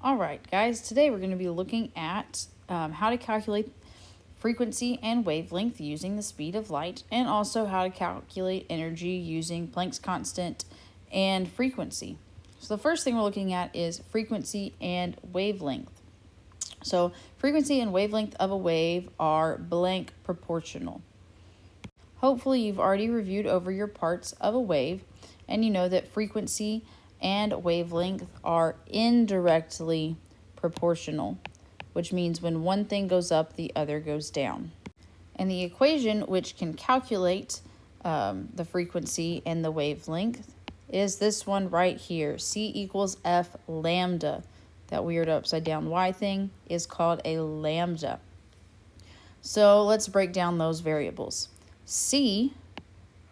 All right, guys, today we're going to be looking at how to calculate frequency and wavelength using the speed of light, and also how to calculate energy using Planck's constant and frequency. So the first thing we're looking at is frequency and wavelength. So frequency and wavelength of a wave are blank proportional. Hopefully you've already reviewed over your parts of a wave, and you know that frequency and wavelength are indirectly proportional, which means when one thing goes up, the other goes down. And the equation which can calculate the frequency and the wavelength is this one right here. C equals F lambda. That weird upside down Y thing is called a lambda. So let's break down those variables. C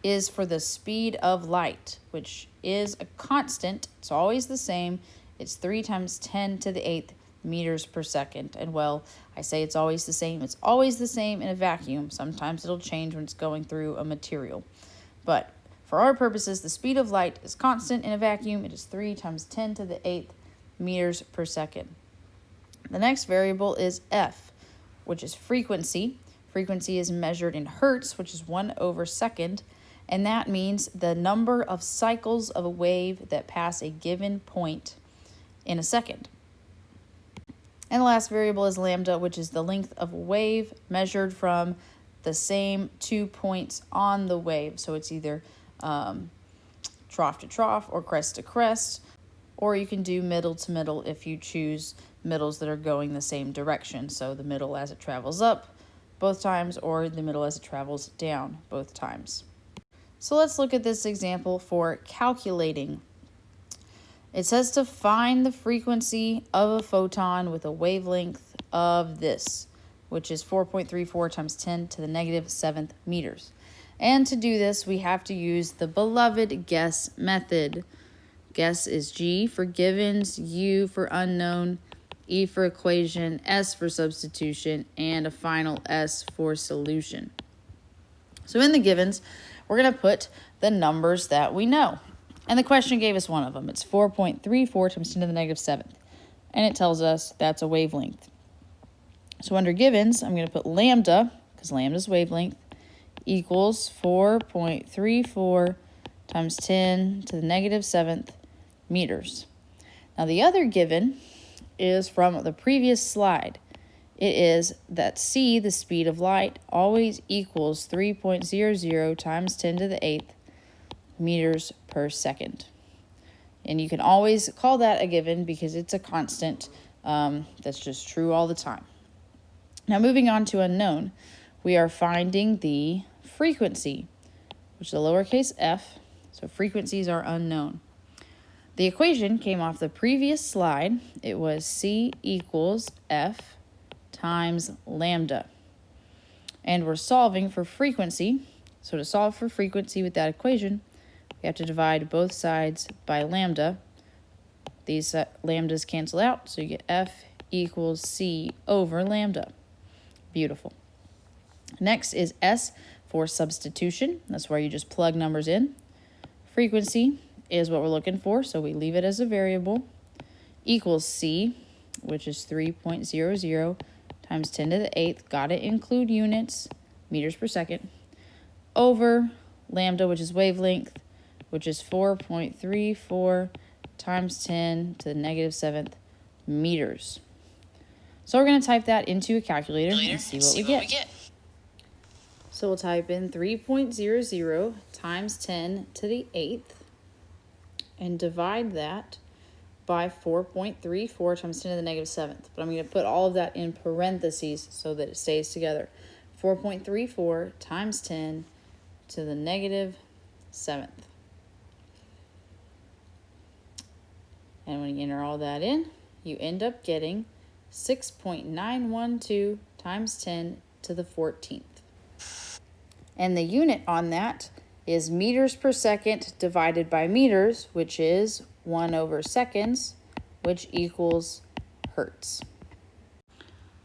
is for the speed of light, which is a constant. It's always the same. It's 3 times 10 to the 8th meters per second. And well, I say it's always the same. It's always the same in a vacuum. Sometimes it'll change when it's going through a material. But for our purposes, the speed of light is constant in a vacuum. It is 3 times 10 to the 8th meters per second. The next variable is F, which is frequency. Frequency is measured in hertz, which is 1/second. And that means the number of cycles of a wave that pass a given point in a second. And the last variable is lambda, which is the length of a wave measured from the same 2 points on the wave. So it's either trough to trough or crest to crest, or you can do middle to middle if you choose middles that are going the same direction. So the middle as it travels up both times, or the middle as it travels down both times. So let's look at this example for calculating. It says to find the frequency of a photon with a wavelength of this, which is 4.34 times 10 to the negative 7th meters. And to do this, we have to use the beloved guess method. Guess is G for givens, U for unknown, E for equation, S for substitution, and a final S for solution. So in the givens, we're going to put the numbers that we know. And the question gave us one of them. It's 4.34 times 10 to the negative 7th. And it tells us that's a wavelength. So under givens, I'm going to put lambda, because lambda is wavelength, equals 4.34 times 10 to the negative 7th meters. Now the other given is from the previous slide. It is that C, the speed of light, always equals 3.00 times 10 to the 8th meters per second. And you can always call that a given because it's a constant that's just true all the time. Now moving on to unknown, we are finding the frequency, which is a lowercase f, so frequencies are unknown. The equation came off the previous slide. It was C equals F times lambda. And we're solving for frequency. So to solve for frequency with that equation, we have to divide both sides by lambda. These lambdas cancel out, so you get F equals C over lambda. Beautiful. Next is S for substitution. That's where you just plug numbers in. Frequency is what we're looking for, so we leave it as a variable. Equals C, which is 3.00 times 10 to the 8th, gotta include units, meters per second, over lambda, which is wavelength, which is 4.34 times 10 to the negative 7th meters. So we're gonna type that into a calculator and see what we get. So we'll type in 3.00 times 10 to the 8th and divide that by 4.34 times 10 to the negative 7th. But I'm going to put all of that in parentheses so that it stays together. 4.34 times 10 to the negative 7th. And when you enter all that in, you end up getting 6.912 times 10 to the 14th. And the unit on that is meters per second divided by meters, which is 1/seconds, which equals hertz.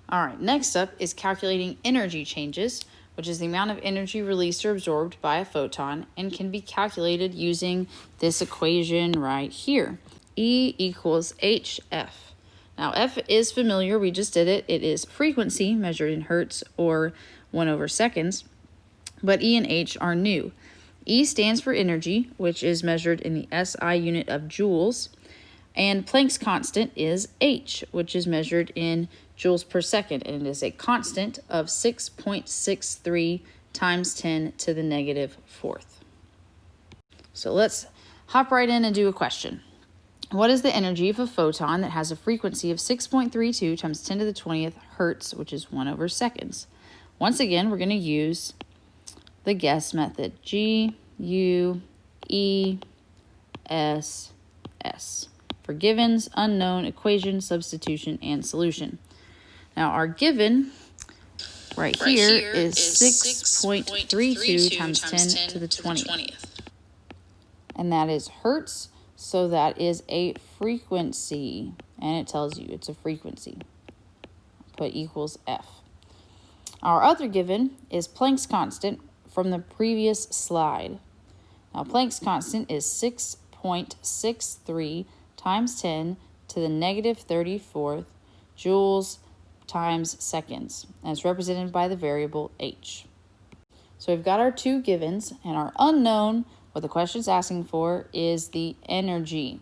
All right, next up is calculating energy changes, which is the amount of energy released or absorbed by a photon, and can be calculated using this equation right here. E equals HF. Now, F is familiar. We just did it. It is frequency measured in hertz or 1/seconds. But E and H are new. E stands for energy, which is measured in the SI unit of joules. And Planck's constant is H, which is measured in joules per second. And it is a constant of 6.63 times 10 to the negative fourth. So let's hop right in and do a question. What is the energy of a photon that has a frequency of 6.32 times 10 to the 20th hertz, which is 1/seconds? Once again, we're going to use the guess method. G, U, E, S, S. For givens, unknown, equation, substitution, and solution. Now, our given right here is 6.32 times 10 to the 20th. And that is hertz. So that is a frequency, and it tells you it's a frequency. Put equals F. Our other given is Planck's constant from the previous slide. Now, Planck's constant is 6.63 times 10 to the negative 34th joules times seconds, and it's represented by the variable H. So we've got our two givens, and our unknown, what the question's asking for, is the energy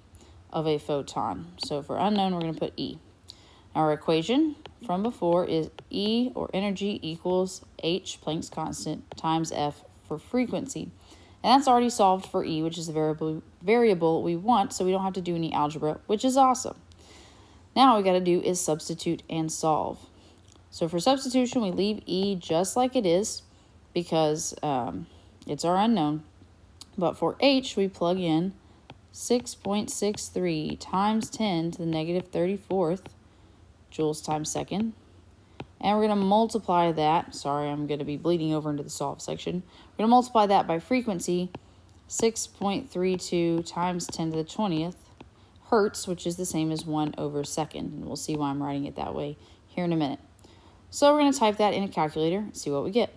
of a photon. So for unknown, we're going to put E. Our equation from before is E, or energy, equals H, Planck's constant, times F for frequency. And that's already solved for E, which is the variable we want, so we don't have to do any algebra, which is awesome. Now all we got to do is substitute and solve. So for substitution, we leave E just like it is because it's our unknown. But for H, we plug in 6.63 times 10 to the negative 34th joules times second. And we're going to multiply that. Sorry, I'm going to be bleeding over into the solve section. We're going to multiply that by frequency, 6.32 times 10 to the 20th hertz, which is the same as 1/second. And we'll see why I'm writing it that way here in a minute. So we're going to type that in a calculator and see what we get.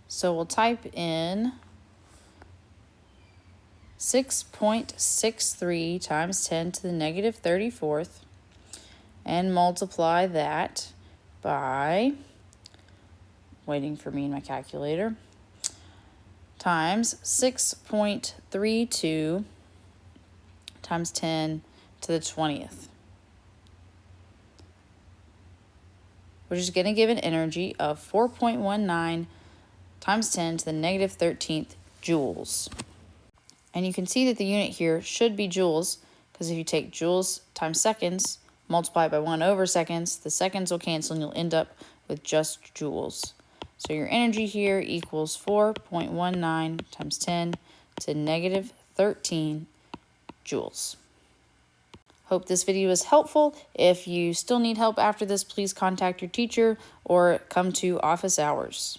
So we'll type in 6.63 times 10 to the negative 34th and multiply that by, waiting for me in my calculator, times 6.32 times 10 to the 20th, which is going to give an energy of 4.19 times 10 to the negative 13th joules. And you can see that the unit here should be joules, because if you take joules times seconds, multiply it by 1/seconds, the seconds will cancel and you'll end up with just joules. So your energy here equals 4.19 times 10 to negative 13 joules. Hope this video is helpful. If you still need help after this, please contact your teacher or come to office hours.